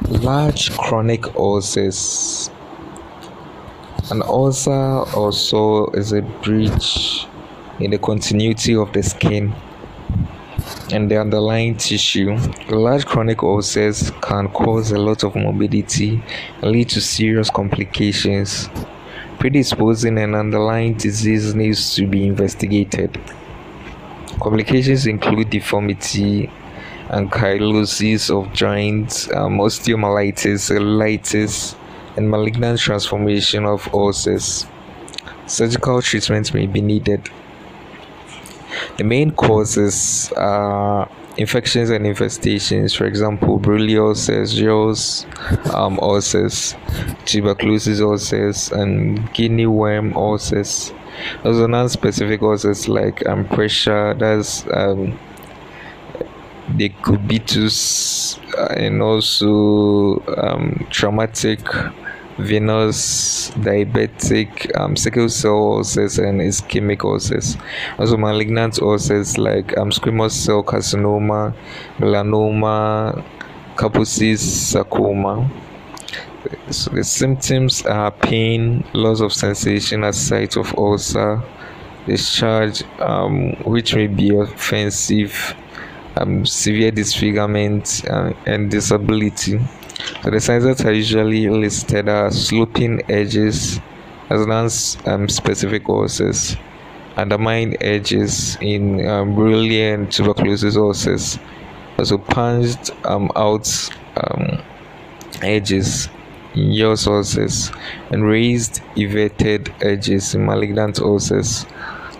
Large chronic ulcers. An ulcer also is a breach in the continuity of the skin and the underlying tissue. Large chronic ulcers can cause a lot of morbidity and lead to serious complications. Predisposing an underlying disease needs to be investigated. Complications include deformity, ankylosis of joints, osteomyelitis, cellulitis, and malignant transformation of ulcers. Surgical treatment may be needed. The main causes are infections and infestations, for example, Burley ulcers, Gills ulcers, tuberculosis ulcers, and guinea worm ulcers. Also, non-specific ulcers like pressure, that's decubitus, and also traumatic venous diabetic sickle cell ulcers and ischemic ulcers. Also malignant ulcers like squamous cell carcinoma, melanoma, Kaposi's sarcoma. So the symptoms are pain, loss of sensation at site of ulcer, discharge, which may be offensive, severe disfigurement, and disability. So the signs that are usually listed are sloping edges as non-specific ulcers, undermined edges in Burley and tuberculosis ulcers, also punched out edges in Yos ulcers, and raised everted edges in malignant ulcers,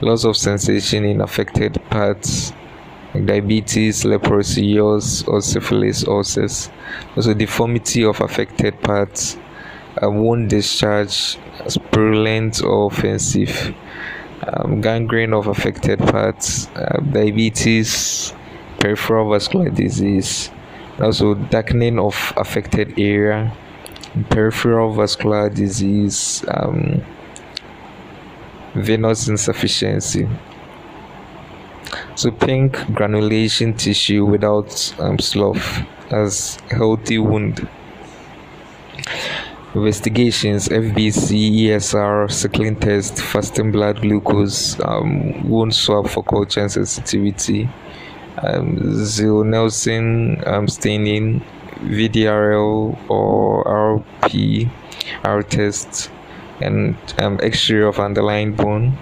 loss of sensation in affected parts, diabetes, leprosy, Yos or syphilis ulcers, also deformity of affected parts, wound discharge, purulent or offensive, gangrene of affected parts, diabetes, peripheral vascular disease, also darkening of affected area, peripheral vascular disease, venous insufficiency. So pink granulation tissue without slough as healthy wound. Investigations: FBC, ESR, sickling test, fasting blood glucose, wound swab for culture and sensitivity, Zil-Nelson staining, VDRL or RPR test, and X-ray of underlying bone,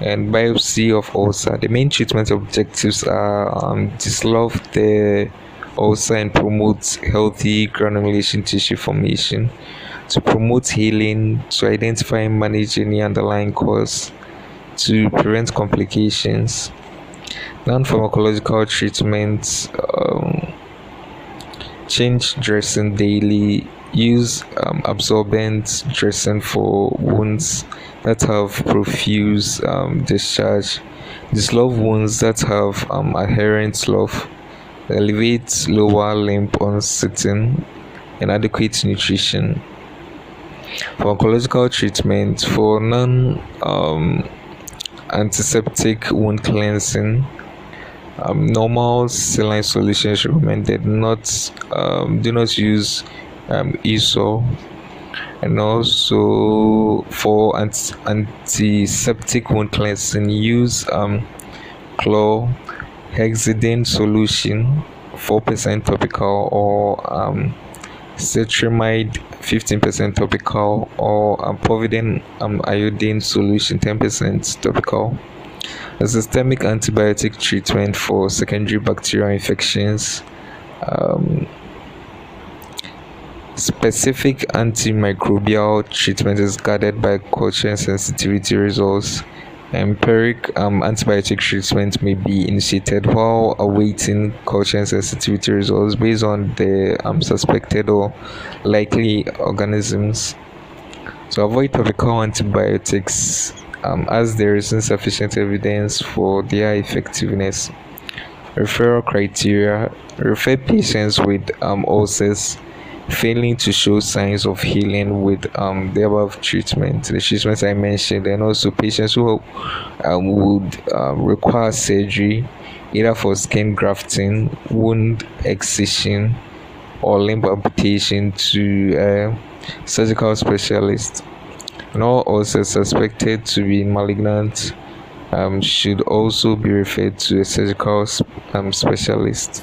and biopsy of ulcer. The main treatment objectives are dislodge the ulcer and promote healthy granulation tissue formation, to promote healing, to identify and manage any underlying cause, to prevent complications. Non-pharmacological treatments: change dressing daily, use absorbent dressing for wounds that have profuse discharge, dislodge wounds that have adherent slough, elevate lower limb on sitting, and adequate nutrition. Pharmacological treatment for antiseptic wound cleansing: normal saline solution is recommended. Do not use ESO. And also for antiseptic wound cleansing, use chlorhexidine solution 4% topical, or cetrimide 15% topical, or povidone iodine solution 10% topical. A systemic antibiotic treatment for secondary bacterial infections. Specific antimicrobial treatment is guided by culture and sensitivity results. Empiric antibiotic treatment may be initiated while awaiting culture and sensitivity results based on the suspected or likely organisms. So avoid topical antibiotics as there is insufficient evidence for their effectiveness. Referral criteria: refer patients with ulcers failing to show signs of healing with the above treatment, the treatments I mentioned, and also patients who would require surgery either for skin grafting, wound excision, or limb amputation to a surgical specialist. And all ulcers suspected to be malignant should also be referred to a surgical specialist.